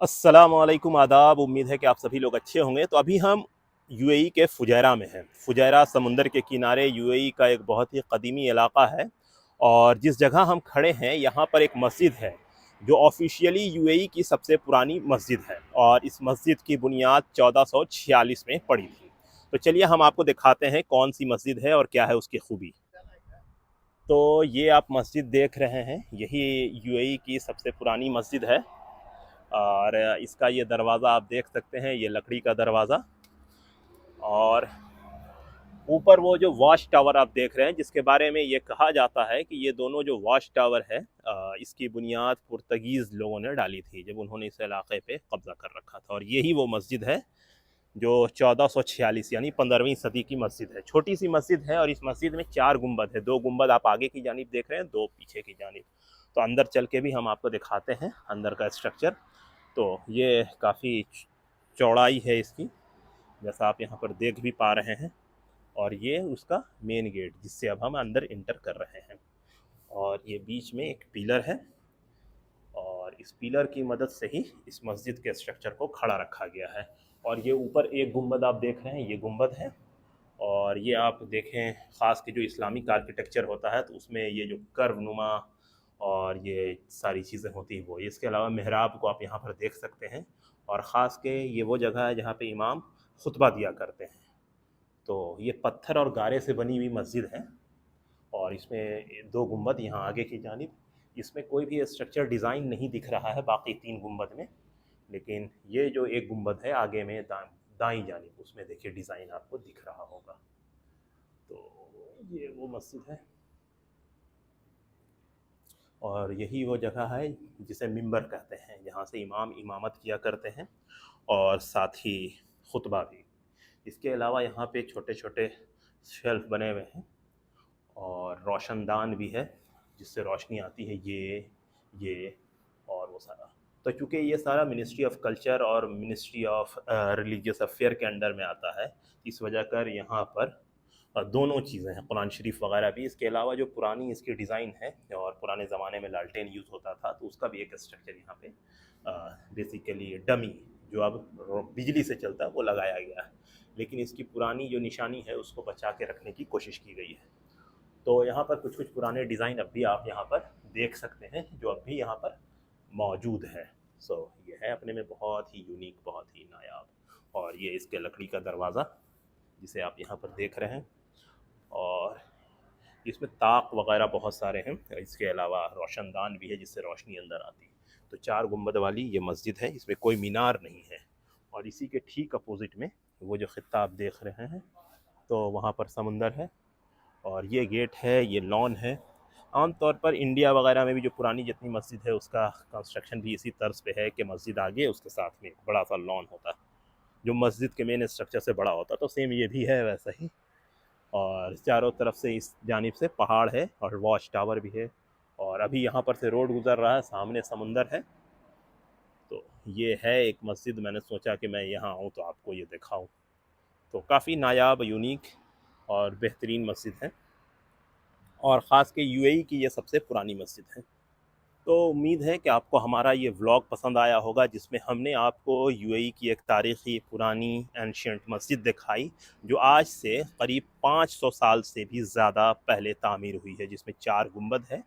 अस्सलाम वालेकुम आदाब। उम्मीद है कि आप सभी लोग अच्छे होंगे। तो अभी हम यूएई के फुजैरा में हैं। फुजैरा समुंदर के किनारे यूएई का एक बहुत ही कदीमी इलाका है और जिस जगह हम खड़े हैं यहाँ पर एक मस्जिद है जो ऑफिशियली यूएई की सबसे पुरानी मस्जिद है और इस मस्जिद की बुनियाद 1446 में पड़ी थी। तो चलिए हम आपको दिखाते हैं कौन सी मस्जिद है और क्या है उसकी खूबी। तो ये आप मस्जिद देख रहे हैं, यही यूएई की सबसे पुरानी मस्जिद है और इसका ये दरवाज़ा आप देख सकते हैं, ये लकड़ी का दरवाज़ा। और ऊपर वो जो वॉच टावर आप देख रहे हैं जिसके बारे में ये कहा जाता है कि ये दोनों जो वॉच टावर है इसकी बुनियाद पुर्तगीज़ लोगों ने डाली थी जब उन्होंने इस इलाके पे कब्ज़ा कर रखा था। और यही वो मस्जिद है जो 1446 यानी 15वीं सदी की मस्जिद है। छोटी सी मस्जिद है और इस मस्जिद में 4 गुंबद है। 2 गुंबद आप आगे की जानिब देख रहे हैं, 2 पीछे की जानिब। तो अंदर चल के भी हम आपको दिखाते हैं अंदर का स्ट्रक्चर। तो ये काफ़ी चौड़ाई है इसकी, जैसा आप यहाँ पर देख भी पा रहे हैं। और ये उसका मेन गेट जिससे अब हम अंदर इंटर कर रहे हैं। और ये बीच में एक पिलर है और इस पिलर की मदद से ही इस मस्जिद के स्ट्रक्चर को खड़ा रखा गया है। और ये ऊपर एक गुंबद आप देख रहे हैं, ये गुंबद है। और ये आप देखें, ख़ास के जो इस्लामिक आर्किटेक्चर होता है तो उसमें ये जो कर्व नुमा और ये सारी चीज़ें होती हैं वो। इसके अलावा मेहराब को आप यहाँ पर देख सकते हैं। और ख़ास के ये वो जगह है जहाँ पे इमाम खुतबा दिया करते हैं। तो ये पत्थर और गारे से बनी हुई मस्जिद है और इसमें 2 गुंबद यहाँ आगे की जानिब। इसमें कोई भी स्ट्रक्चर डिज़ाइन नहीं दिख रहा है बाकी 3 गुंबद में, लेकिन ये जो एक गुंबद है आगे में दाईं जानिब, उसमें देखिए डिज़ाइन आपको दिख रहा होगा। तो ये वो मस्जिद है और यही वो जगह है जिसे मिंबर कहते हैं, जहाँ से इमाम इमामत किया करते हैं और साथ ही खुतबा भी। इसके अलावा यहाँ पे छोटे छोटे शेल्फ बने हुए हैं और रोशनदान भी है जिससे रोशनी आती है, ये और वो सारा। तो चूँकि ये सारा मिनिस्ट्री ऑफ कल्चर और मिनिस्ट्री ऑफ रिलीजियस अफेयर के अंडर में आता है, इस वजह कर यहाँ पर दोनों चीज़ें हैं, कुरान शरीफ वगैरह भी। इसके अलावा जो पुरानी इसकी डिज़ाइन है और पुराने ज़माने में लालटेन यूज़ होता था तो उसका भी एक स्ट्रक्चर यहाँ पे बेसिकली डमी जो अब बिजली से चलता है वो लगाया गया है, लेकिन इसकी पुरानी जो निशानी है उसको बचा के रखने की कोशिश की गई है। तो यहाँ पर कुछ कुछ पुराने डिज़ाइन अब भी आप यहाँ पर देख सकते हैं जो अब भी यहाँ पर मौजूद है। सो ये है अपने में बहुत ही यूनिक, बहुत ही नायाब। और ये इसके लकड़ी का दरवाज़ा जिसे आप यहाँ पर देख रहे हैं और इसमें ताक वगैरह बहुत सारे हैं। इसके अलावा रोशनदान भी है जिससे रोशनी अंदर आती है। तो 4 गुंबद वाली ये मस्जिद है, इसमें कोई मीनार नहीं है। और इसी के ठीक अपोजिट में वो जो खित्ता आप देख रहे हैं तो वहाँ पर समुंदर है और ये गेट है, ये लॉन है। आम तौर पर इंडिया वगैरह में भी जो पुरानी जितनी मस्जिद है उसका कंस्ट्रक्शन भी इसी तर्ज पे है कि मस्जिद आगे उसके साथ में एक बड़ा सा लॉन होता है जो मस्जिद के मेन स्ट्रक्चर से बड़ा होता है। तो सेम ये भी है वैसा ही। और चारों तरफ से इस जानिब से पहाड़ है और वॉच टावर भी है और अभी यहाँ पर से रोड गुज़र रहा है, सामने समुंदर है। तो ये है एक मस्जिद, मैंने सोचा कि मैं यहाँ आऊँ तो आपको ये दिखाऊँ। तो काफ़ी नायाब, यूनिक और बेहतरीन मस्जिद है और ख़ास के यूएई की ये सबसे पुरानी मस्जिद है। तो उम्मीद है कि आपको हमारा ये व्लॉग पसंद आया होगा जिसमें हमने आपको यूएई की एक तारीख़ी पुरानी एंशियंट मस्जिद दिखाई जो आज से करीब 500 साल से भी ज़्यादा पहले तामीर हुई है, जिसमें 4 गुंबद है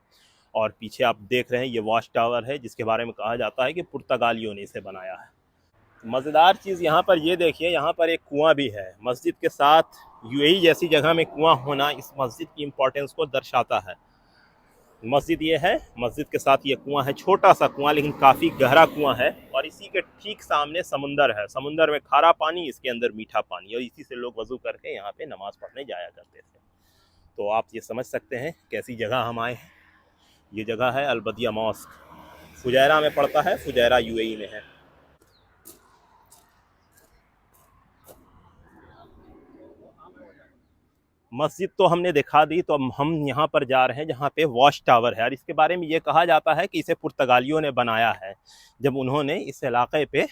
और पीछे आप देख रहे हैं ये वॉच टावर है जिसके बारे में कहा जाता है कि पुर्तगालियों ने इसे बनाया है। मज़ेदार चीज़ यहाँ पर ये देखिए, यहाँ पर एक कुआं भी है मस्जिद के साथ। यूएई जैसी जगह में कुआं होना इस मस्जिद की इम्पोर्टेंस को दर्शाता है। मस्जिद ये है, मस्जिद के साथ ये कुआं है, छोटा सा कुआं लेकिन काफ़ी गहरा कुआं है और इसी के ठीक सामने समुंदर है। समुंदर में खारा पानी, इसके अंदर मीठा पानी और इसी से लोग वज़ू करके यहाँ पे नमाज़ पढ़ने जाया करते थे। तो आप ये समझ सकते हैं कैसी जगह हम आए हैं। ये जगह है अलबदिया मॉस्क, फुजैरा में पड़ता है, फुजैरा यूएई में है। मस्जिद तो हमने दिखा दी, तो हम यहाँ पर जा रहे हैं जहाँ पे वॉच टावर है और इसके बारे में ये कहा जाता है कि इसे पुर्तगालियों ने बनाया है जब उन्होंने इस इलाके पे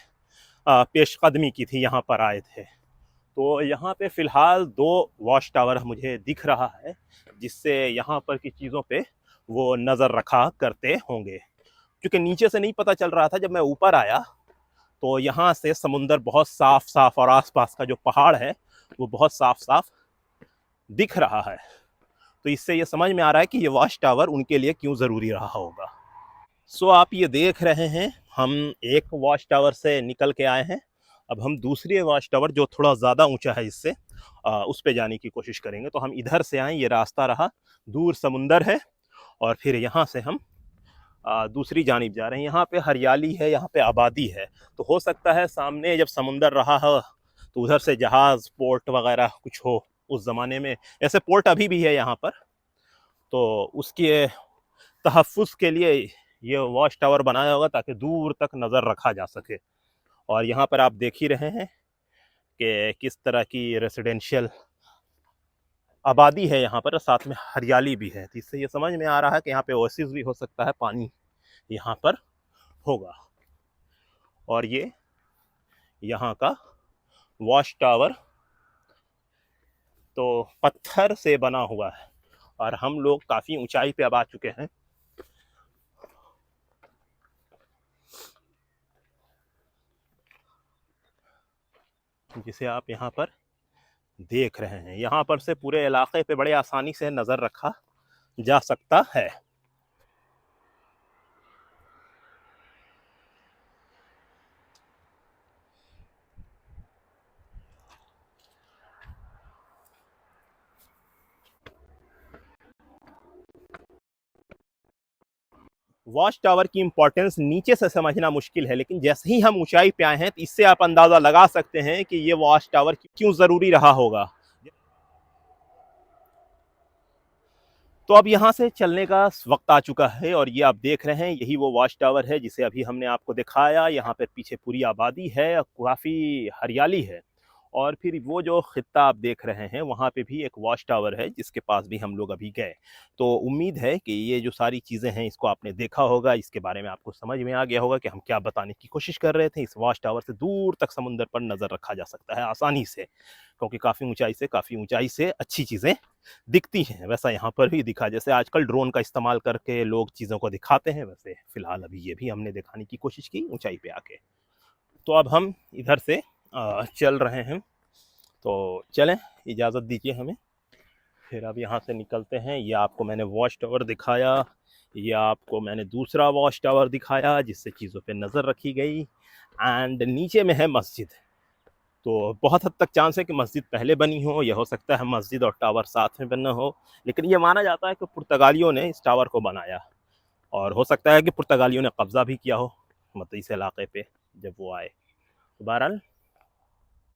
पेशकदमी की थी, यहाँ पर आए थे। तो यहाँ पे फ़िलहाल 2 वॉच टावर मुझे दिख रहा है जिससे यहाँ पर की चीज़ों पे वो नज़र रखा करते होंगे, क्योंकि नीचे से नहीं पता चल रहा था। जब मैं ऊपर आया तो यहाँ से समुंदर बहुत साफ साफ और आसपास का जो पहाड़ है वो बहुत साफ साफ दिख रहा है। तो इससे ये समझ में आ रहा है कि ये वॉच टावर उनके लिए क्यों ज़रूरी रहा होगा। सो आप ये देख रहे हैं, हम एक वॉच टावर से निकल के आए हैं। अब हम दूसरी वॉच टावर जो थोड़ा ज़्यादा ऊंचा है इससे, उस पे जाने की कोशिश करेंगे। तो हम इधर से आए, ये रास्ता रहा, दूर समुंदर है और फिर यहाँ से हम दूसरी जानिब जा रहे हैं। यहाँ पे हरियाली है, यहाँ पे आबादी है। तो हो सकता है सामने जब समुंदर रहा हो तो उधर से जहाज़ पोर्ट वगैरह कुछ हो उस ज़माने में। ऐसे पोर्ट अभी भी है यहाँ पर, तो उसके तहफ़्फ़ुज़ के लिए ये वॉच टावर बनाया होगा ताकि दूर तक नज़र रखा जा सके। और यहाँ पर आप देख ही रहे हैं कि किस तरह की रेसिडेंशियल आबादी है यहाँ पर, साथ में हरियाली भी है। तो इससे ये समझ में आ रहा है कि यहाँ पे ओएसिस भी हो सकता है, पानी यहाँ पर होगा। और ये यहाँ का वॉच टावर तो पत्थर से बना हुआ है और हम लोग काफ़ी ऊंचाई पे अब आ चुके हैं। जिसे आप यहाँ पर देख रहे हैं, यहाँ पर से पूरे इलाके पे बड़े आसानी से नज़र रखा जा सकता है। वॉच टावर की इंपॉर्टेंस नीचे से समझना मुश्किल है, लेकिन जैसे ही हम ऊंचाई पे आए हैं तो इससे आप अंदाजा लगा सकते हैं कि ये वॉच टावर क्यों जरूरी रहा होगा। तो अब यहाँ से चलने का वक्त आ चुका है और ये आप देख रहे हैं, यही वो वॉच टावर है जिसे अभी हमने आपको दिखाया। यहाँ पर पीछे पूरी आबादी है, काफ़ी हरियाली है। और फिर वो जो खित्ता आप देख रहे हैं वहाँ पे भी एक वॉच टावर है जिसके पास भी हम लोग अभी गए। तो उम्मीद है कि ये जो सारी चीज़ें हैं इसको आपने देखा होगा, इसके बारे में आपको समझ में आ गया होगा कि हम क्या बताने की कोशिश कर रहे थे। इस वॉच टावर से दूर तक समुंदर पर नज़र रखा जा सकता है आसानी से, क्योंकि काफ़ी ऊंचाई से अच्छी चीज़ें दिखती हैं। वैसा यहाँ पर भी दिखा, जैसे आजकल ड्रोन का इस्तेमाल करके लोग चीज़ों को दिखाते हैं, वैसे फ़िलहाल अभी ये भी हमने दिखाने की कोशिश की ऊंचाई पे आके। तो अब हम इधर से चल रहे हैं, तो चलें, इजाज़त दीजिए हमें। फिर अब यहाँ से निकलते हैं। ये आपको मैंने वॉच टावर दिखाया, ये आपको मैंने दूसरा वॉच टावर दिखाया जिससे चीज़ों पे नज़र रखी गई। एंड नीचे में है मस्जिद। तो बहुत हद तक चांस है कि मस्जिद पहले बनी हो, यह हो सकता है मस्जिद और टावर साथ में बना हो, लेकिन ये माना जाता है कि पुर्तगालियों ने इस टावर को बनाया। और हो सकता है कि पुर्तगालियों ने कब्ज़ा भी किया हो मतलब इस इलाके पे जब वो आए। तो बहरहाल